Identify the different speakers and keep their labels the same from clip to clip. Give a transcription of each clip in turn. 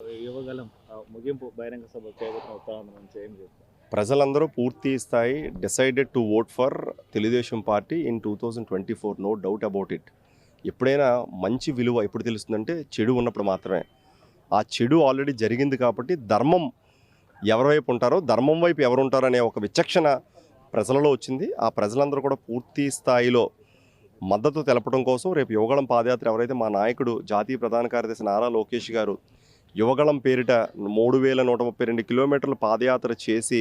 Speaker 1: ఇవ్వగలం ముగింపు బహిరంగ సభ చేయబోతున్న ఉత్తరాంధ్ర నుంచి ఏం చెప్తారు?
Speaker 2: ప్రజలందరూ పూర్తి స్థాయి decided to vote for Telugu Desam party in 2024, no doubt about it. ఎప్పుడైనా మంచి విలువ ఎప్పుడు తెలుస్తుందంటే చెడు ఉన్నప్పుడు మాత్రమే. ఆ చెడు ఆల్రెడీ జరిగింది కాబట్టి ధర్మం ఎవరి వైపు ఉంటారో, ధర్మం వైపు ఎవరు ఉంటారో అనే ఒక విచక్షణ ప్రజలలో వచ్చింది. ఆ ప్రజలందరూ కూడా పూర్తి స్థాయిలో మద్దతు తెలపడం కోసం రేపు యువగళం పాదయాత్ర ఎవరైతే మా నాయకుడు జాతీయ ప్రధాన కార్యదర్శి నారా లోకేష్ గారు యువగళం పేరిట 3132 కిలోమీటర్ల పాదయాత్ర చేసి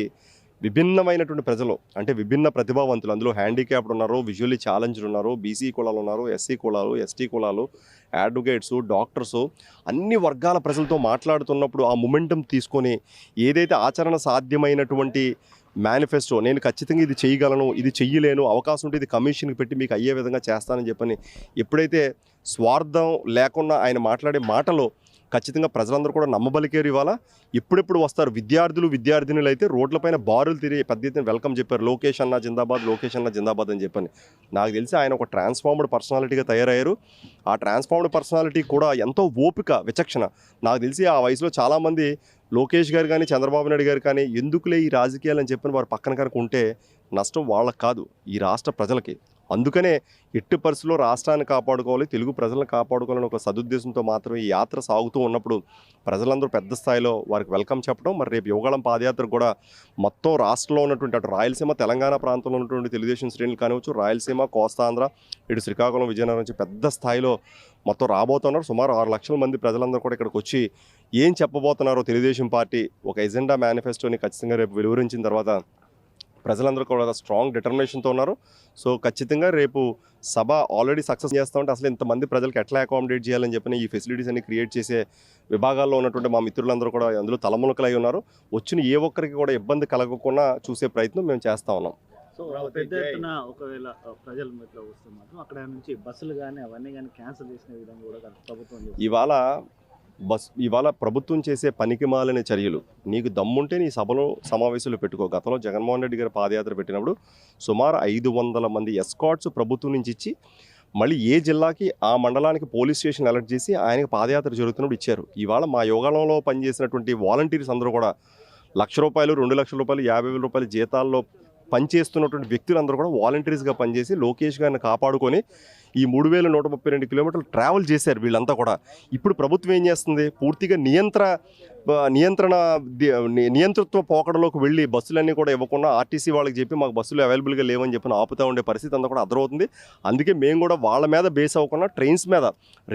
Speaker 2: విభిన్నమైనటువంటి ప్రజలు అంటే విభిన్న ప్రతిభావంతులు, అందులో హ్యాండిక్యాప్డ్ ఉన్నారు, విజువల్లీ ఛాలెంజ్డ్ ఉన్నారు, బీసీ కులాలు ఉన్నారు, ఎస్సీ కులాలు, ఎస్టీ కులాలు, అడ్వకేట్స్, డాక్టర్సు, అన్ని వర్గాల ప్రజలతో మాట్లాడుతున్నప్పుడు ఆ మొమెంటం తీసుకొని ఏదైతే ఆచరణ సాధ్యమైనటువంటి మేనిఫెస్టో, నేను ఖచ్చితంగా ఇది చేయగలను, ఇది చెయ్యలేను, అవకాశం ఉంటే ఇది కమిషన్కి పెట్టి మీకు అయ్యే విధంగా చేస్తానని చెప్పని ఎప్పుడైతే స్వార్థం లేకుండా ఆయన మాట్లాడే మాటలు ఖచ్చితంగా ప్రజలందరూ కూడా నమ్మబలికేరు. ఇవాళ ఎప్పుడెప్పుడు వస్తారు విద్యార్థినులు అయితే రోడ్లపైన బారులు తిరిగి పెద్ద ఎత్తున వెల్కమ్ చెప్పారు. లోకేష్ అన్న జిందాబాద్, లోకేష్ అన్న జిందాబాద్ అని చెప్పని. నాకు తెలిసి ఆయన ఒక ట్రాన్స్ఫార్మ్డ్ పర్సనాలిటీగా తయారయ్యారు. ఆ ట్రాన్స్ఫార్మ్డ్ పర్సనాలిటీ కూడా ఎంతో ఓపిక, విచక్షణ. నాకు తెలిసి ఆ వయసులో చాలామంది లోకేష్ గారు కానీ చంద్రబాబు నాయుడు గారు కానీ ఎందుకులే ఈ రాజకీయాలు అని చెప్పని వారు పక్కన కనుక ఉంటే నష్టం వాళ్ళకి కాదు, ఈ రాష్ట్ర ప్రజలకి. అందుకనే ఎట్టి పరిస్థితుల్లో రాష్ట్రాన్ని కాపాడుకోవాలి, తెలుగు ప్రజలను కాపాడుకోవాలని ఒక సదుద్దేశంతో మాత్రమే ఈ యాత్ర సాగుతూ ఉన్నప్పుడు ప్రజలందరూ పెద్ద స్థాయిలో వారికి వెల్కమ్ చెప్పడం. మరి రేపు యువగళం పాదయాత్ర కూడా మొత్తం రాష్ట్రంలో ఉన్నటువంటి అటు రాయలసీమ, తెలంగాణ ప్రాంతంలో ఉన్నటువంటి తెలుగుదేశం శ్రేణులు కానివచ్చు, రాయలసీమ, కోస్తాంధ్ర, ఇటు శ్రీకాకుళం, విజయనగరం నుంచి పెద్ద స్థాయిలో మొత్తం రాబోతున్నారు. సుమారు 6 లక్షల మంది ప్రజలందరూ కూడా ఇక్కడికి వచ్చి ఏం చెప్పబోతున్నారో తెలుగుదేశం పార్టీ ఒక ఎజెండా మేనిఫెస్టోని ఖచ్చితంగా రేపు వెలువరించిన తర్వాత ప్రజలందరూ కూడా స్ట్రాంగ్ డిటర్మినేషన్తో ఉన్నారు. సో ఖచ్చితంగా రేపు సభ ఆల్రెడీ సక్సెస్ చేస్తామంటే అసలు ఇంతమంది ప్రజలకు ఎట్లా అకామిడేట్ చేయాలని చెప్పని ఈ ఫెసిలిటీస్ అన్ని క్రియేట్ చేసే విభాగాల్లో ఉన్నటువంటి మా మిత్రులందరూ కూడా అందులో తలమునకలై ఉన్నారు. వచ్చిన ఏ ఒక్కరికి కూడా ఇబ్బంది కలగకుండా చూసే ప్రయత్నం మేము చేస్తూ ఉన్నాం.
Speaker 1: సో పెద్ద ఎత్తున ఒకవేళ ప్రజలు ఇట్లా వస్తే మాత్రం అక్కడ నుంచి బస్సులు కానీ అవన్నీ కానీ క్యాన్సిల్ చేసిన విధంగా కూడా ప్రభుత్వం
Speaker 2: ఇవాళ ప్రభుత్వం చేసే పనికిమాలిన చర్యలు. నీకు దమ్ముంటే నీ సభలో సమావేశాలు పెట్టుకో. గతంలో జగన్మోహన్ రెడ్డి గారు పాదయాత్ర పెట్టినప్పుడు సుమారు 500 మంది ఎస్కాట్స్ ప్రభుత్వం నుంచి ఇచ్చి మళ్ళీ ఏ జిల్లాకి ఆ మండలానికి పోలీస్ స్టేషన్ అలర్ట్ చేసి ఆయనకి పాదయాత్ర జరుగుతున్నప్పుడు ఇచ్చారు. ఇవాళ మా యోగాలంలో పనిచేసినటువంటి వాలంటీర్స్ అందరూ కూడా ₹1,00,000, ₹2,00,000, ₹50,000 జీతాల్లో పనిచేస్తున్నటువంటి వ్యక్తులందరూ కూడా వాలంటీర్స్గా పనిచేసి లోకేష్ గారిని కాపాడుకొని ఈ 3132 కిలోమీటర్లు ట్రావెల్ చేశారు వీళ్ళంతా కూడా. ఇప్పుడు ప్రభుత్వం ఏం చేస్తుంది, పూర్తిగా నియంతృత్వ పోకడలోకి వెళ్ళి బస్సులన్నీ కూడా ఇవ్వకుండా ఆర్టీసీ వాళ్ళకి చెప్పి మాకు బస్సులు అవైలబుల్గా లేవని చెప్పి ఆపుతూ ఉండే పరిస్థితి అంతా కూడా అర్థమవుతుంది. అందుకే మేము కూడా వాళ్ళ మీద బేస్ అవ్వకుండా ట్రైన్స్ మీద,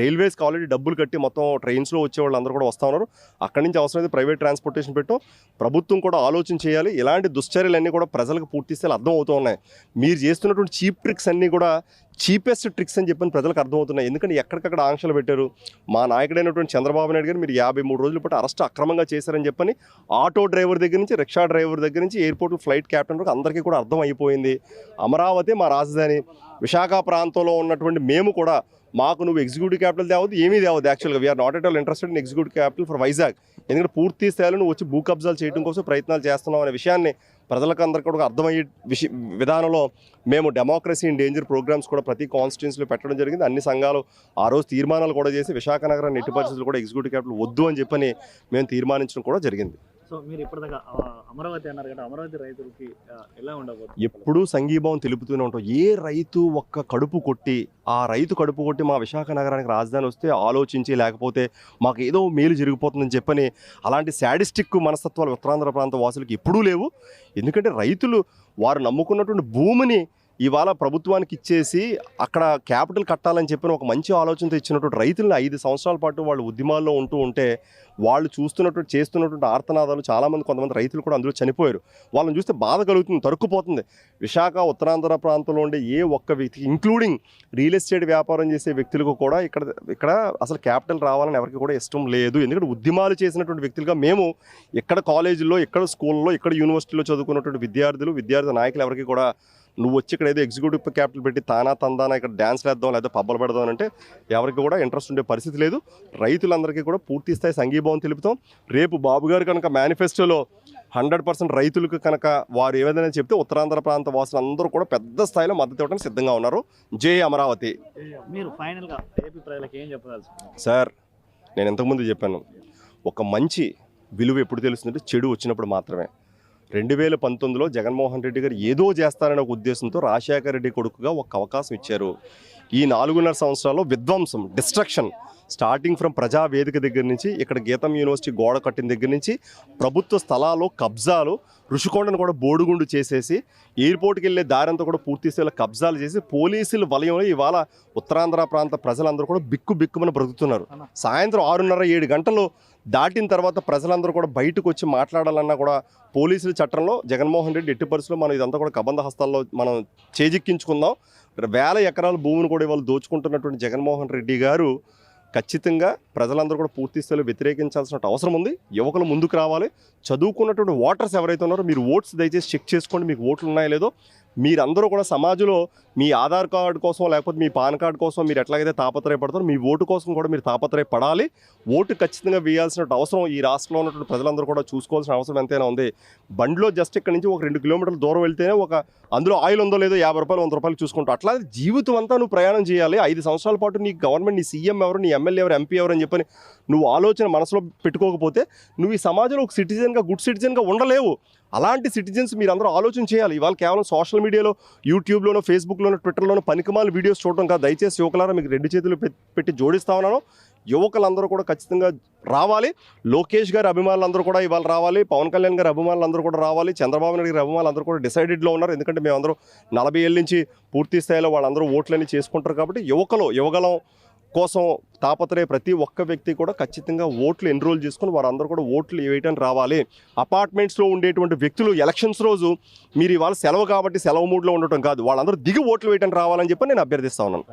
Speaker 2: రైల్వేస్కి ఆల్రెడీ డబ్బులు కట్టి మొత్తం ట్రైన్స్లో వచ్చే వాళ్ళు అందరూ కూడా వస్తూ ఉన్నారు. అక్కడి నుంచి అవసరమైతే ప్రైవేట్ ట్రాన్స్పోర్టేషన్ పెట్టాం. ప్రభుత్వం కూడా ఆలోచన చేయాలి. ఇలాంటి దుశ్చర్యలన్నీ కూడా ప్రజలకు పూర్తి స్థాయిలో అర్థం అవుతూ ఉన్నాయి. మీరు చేస్తున్నటువంటి చీప్ ట్రిక్స్ అన్నీ కూడా చీపెస్ట్ ట్రిక్స్ అని చెప్పని ప్రజలకు అర్థమవుతున్నాయి. ఎందుకంటే ఎక్కడికక్కడ ఆంక్షలు పెట్టారు. మా నాయకుడైనటువంటి చంద్రబాబు నాయుడు గారు మీరు 53 రోజుల పాటు అరెస్ట్ అక్రమంగా చేశారని చెప్పని ఆటో డ్రైవర్ దగ్గర నుంచి, రిక్షా డ్రైవర్ దగ్గర నుంచి, ఎయిర్పోర్ట్ ఫ్లైట్ క్యాప్టెన్ వరకు అందరికీ కూడా అర్థం అయిపోయింది. అమరావతి మా రాజధాని. విశాఖ ప్రాంతంలో ఉన్నటువంటి మేము కూడా మాకు నువ్వు ఎగ్జిక్యూటివ్ క్యాపిటల్ తేవద్దు, ఏమీ తేవద్దు. యాక్చువల్గా we are not at all interested in executive capital for Vizag. ఎందుకంటే పూర్తి స్థాయిలో నువ్వు వచ్చి భూ కబ్జాలు చేయడం కోసం ప్రయత్నాలు చేస్తున్నావు అనే విషయాన్ని ప్రజలకు అందరికీ కూడా అర్థమయ్యే విధానంలో మేము డెమోక్రసీ ఇన్ డేంజర్ ప్రోగ్రామ్స్ కూడా ప్రతి కాన్స్టిట్యున్సీలో పెట్టడం జరిగింది. అన్ని సంఘాలు ఆ రోజు తీర్మానాలు కూడా చేసి విశాఖ నగరాన్ని ఎట్టి పరిస్థితులు కూడా ఎగ్జిక్యూటివ్ క్యాపిటల్ వద్దు అని చెప్పని మేము తీర్మానించడం కూడా జరిగింది.
Speaker 1: సో మీరు ఇప్పటిదాకా అమరావతి అన్నారు కదా, అమరావతి రైతులకి ఎలా ఉండబోతుంది?
Speaker 2: ఎప్పుడూ సంఘీభావం తెలుపుతూనే ఉంటాం. ఏ రైతు ఒక్క కడుపు కొట్టి ఆ రైతు కడుపు కొట్టి మా విశాఖ నగరానికి రాజధాని వస్తే ఆలోచించి, లేకపోతే మాకు ఏదో మేలు జరిగిపోతుందని చెప్పని అలాంటి శాడిస్టిక్ మనస్తత్వాలు ఉత్తరాంధ్ర ప్రాంత వాసులకి ఎప్పుడూ లేవు. ఎందుకంటే రైతులు వారు నమ్ముకున్నటువంటి భూమిని ఇవాళ ప్రభుత్వానికి ఇచ్చేసి అక్కడ క్యాపిటల్ కట్టాలని చెప్పిన ఒక మంచి ఆలోచనతో ఇచ్చినటువంటి రైతులను 5 సంవత్సరాల పాటు వాళ్ళు ఉద్యమాల్లో ఉంటే వాళ్ళు చేస్తున్నటువంటి ఆర్తనాదాలు చాలామంది, కొంతమంది రైతులు కూడా అందులో చనిపోయారు. వాళ్ళని చూస్తే బాధ కలుగుతుంది, తరుక్కుపోతుంది. విశాఖ ఉత్తరాంధ్ర ప్రాంతంలో ఉండే ఏ ఒక్క వ్యక్తికి, ఇంక్లూడింగ్ రియల్ ఎస్టేట్ వ్యాపారం చేసే వ్యక్తులకు కూడా ఇక్కడ అసలు క్యాపిటల్ రావాలని ఎవరికి కూడా ఇష్టం లేదు. ఎందుకంటే ఉద్యమాలు చేసినటువంటి వ్యక్తులుగా మేము ఇక్కడ కాలేజీల్లో, ఇక్కడ స్కూల్లో, ఇక్కడ యూనివర్సిటీలో చదువుకున్నటువంటి విద్యార్థి నాయకులు ఎవరికి కూడా నువ్వు వచ్చి ఇక్కడ ఏదో ఎగ్జిక్యూటివ్ క్యాపిటల్ పెట్టి తానా ఇక్కడ డ్యాన్స్ వేద్దాం లేదా పబ్బలు పెడదాం అంటే ఎవరికి కూడా ఇంట్రెస్ట్ ఉండే పరిస్థితి లేదు. రైతులందరికీ కూడా పూర్తి స్థాయి సంఘీభావం తెలుపుతాం. రేపు బాబు గారు కనుక మేనిఫెస్టోలో 100% రైతులకు కనుక వారు ఏదైనా చెప్తే ఉత్తరాంధ్ర ప్రాంత వాసులందరూ కూడా పెద్ద స్థాయిలో మద్దతు ఇవ్వడానికి సిద్ధంగా ఉన్నారు. జై అమరావతి.
Speaker 1: మీరు ఫైనల్గా ఏపీ ప్రజలకు ఏం చెప్పదలుచుకున్నారు?
Speaker 2: సార్, నేను ఇంతకుముందు చెప్పాను, ఒక మంచి విలువ ఎప్పుడు తెలుస్తుందంటే చెడు వచ్చినప్పుడు మాత్రమే. 2019లో జగన్మోహన్ రెడ్డి గారు ఏదో చేస్తారనే ఒక ఉద్దేశంతో రాజశేఖర రెడ్డి కొడుకుగా ఒక అవకాశం ఇచ్చారు. ఈ 4.5 సంవత్సరాల్లో విధ్వంసం, డిస్ట్రక్షన్, స్టార్టింగ్ ఫ్రమ్ ప్రజావేదిక దగ్గర నుంచి ఇక్కడ గీతం యూనివర్సిటీ గోడ కట్టిన దగ్గర నుంచి ప్రభుత్వ స్థలాలు కబ్జాలు, ఋషికొండను కూడా బోడుగుండు చేసేసి ఎయిర్పోర్ట్కి వెళ్ళే దారంతా కూడా పూర్తి స్థాయిలో కబ్జాలు చేసి పోలీసుల వలయంలో ఇవాళ ఉత్తరాంధ్ర ప్రాంత ప్రజలందరూ కూడా బిక్కుమని బ్రతుకుతున్నారు. సాయంత్రం 6:30-7 గంటలు దాటిన తర్వాత ప్రజలందరూ కూడా బయటకు వచ్చి మాట్లాడాలన్నా కూడా పోలీసుల చట్టంలో జగన్మోహన్ రెడ్డి ఎట్టి పరిస్థితుల్లో మనం ఇదంతా కూడా కబంధ హస్తాల్లో మనం చేజిక్కించుకుందాం. వేల ఎకరాల భూమిని కూడా ఇవాళ దోచుకుంటున్నటువంటి జగన్మోహన్ రెడ్డి గారు ఖచ్చితంగా ప్రజలందరూ కూడా పూర్తి స్థాయిలో వ్యతిరేకించాల్సిన అవసరం ఉంది. యువకులు ముందుకు రావాలి. చదువుకున్నటువంటి ఓటర్స్ ఎవరైతే ఉన్నారో మీరు ఓట్స్ దయచేసి చెక్ చేసుకోండి, మీకు ఓట్లు ఉన్నాయో లేదో. మీరందరూ కూడా సమాజంలో మీ ఆధార్ కార్డు కోసం లేకపోతే మీ పాన్ కార్డు కోసం మీరు ఎట్లాగైతే తాపత్రయపడతారో మీ ఓటు కోసం కూడా మీరు తాపత్రయపడాలి. ఓటు ఖచ్చితంగా వేయాల్సిన అవసరం ఈ రాష్ట్రంలో ఉన్నటువంటి ప్రజలందరూ కూడా చూసుకోవాల్సిన అవసరం ఎంతైనా ఉంది. బండిలో జస్ట్ ఇక్కడ నుంచి ఒక 2 కిలోమీటర్ల దూరం వెళ్తేనే అందులో ఆయిల్ ఉందో లేదో 50 రూపాయలు 100 రూపాయలు చూసుకుంటావు. అట్లా జీవితం అంతా నువ్వు ప్రయాణం చేయాలి. 5 సంవత్సరాల పాటు నీ గవర్నమెంట్, నీ సీఎం ఎవరు, నీ ఎమ్మెల్యే ఎవరు, ఎంపీ ఎవరు అని చెప్పని నువ్వు ఆలోచన మనసులో పెట్టుకోకపోతే నువ్వు ఈ సమాజంలో ఒక సిటిజన్గా, గుడ్ సిటిజన్గా ఉండలేవు. అలాంటి సిటిజన్స్ మీరందరూ ఆలోచన చేయాలి. ఇవాళ కేవలం సోషల్ మీడియాలో, యూట్యూబ్లోనో, ఫేస్బుక్లోనో, ట్విట్టర్లోనో పనికిమాల వీడియోస్ చూడటం కాదు. దయచేసి యువకులారా మీకు 2 చేతులు పెట్టి జోడిస్తా ఉన్నాను. యువకులందరూ కూడా ఖచ్చితంగా రావాలి. లోకేష్ గారి అభిమానులందరూ కూడా ఇవాళ రావాలి. పవన్ కళ్యాణ్ గారి అభిమానులందరూ కూడా రావాలి. చంద్రబాబు నాయుడు గారి అభిమానులందరూ కూడా డిసైడెడ్లో ఉన్నారు. ఎందుకంటే మేమందరూ 40 ఏళ్ళ నుంచి పూర్తి స్థాయిలో వాళ్ళందరూ ఓట్లన్నీ చేసుకుంటారు. కాబట్టి యువగలం కోసం తాపత్రయ ప్రతి ఒక్క వ్యక్తి కూడా ఖచ్చితంగా ఓట్లు ఎన్రోల్ చేసుకుని వారందరూ కూడా ఓట్లు వేయడానికి రావాలి. అపార్ట్మెంట్స్లో ఉండేటువంటి వ్యక్తులు ఎలక్షన్స్ రోజు మీరు ఇవాళ సెలవు కాబట్టి సెలవు మూడ్లో ఉండటం కాదు, వాళ్ళందరూ దిగి ఓట్లు వేయడానికి రావాలని చెప్పి నేను అభ్యర్థిస్తా ఉన్నాను.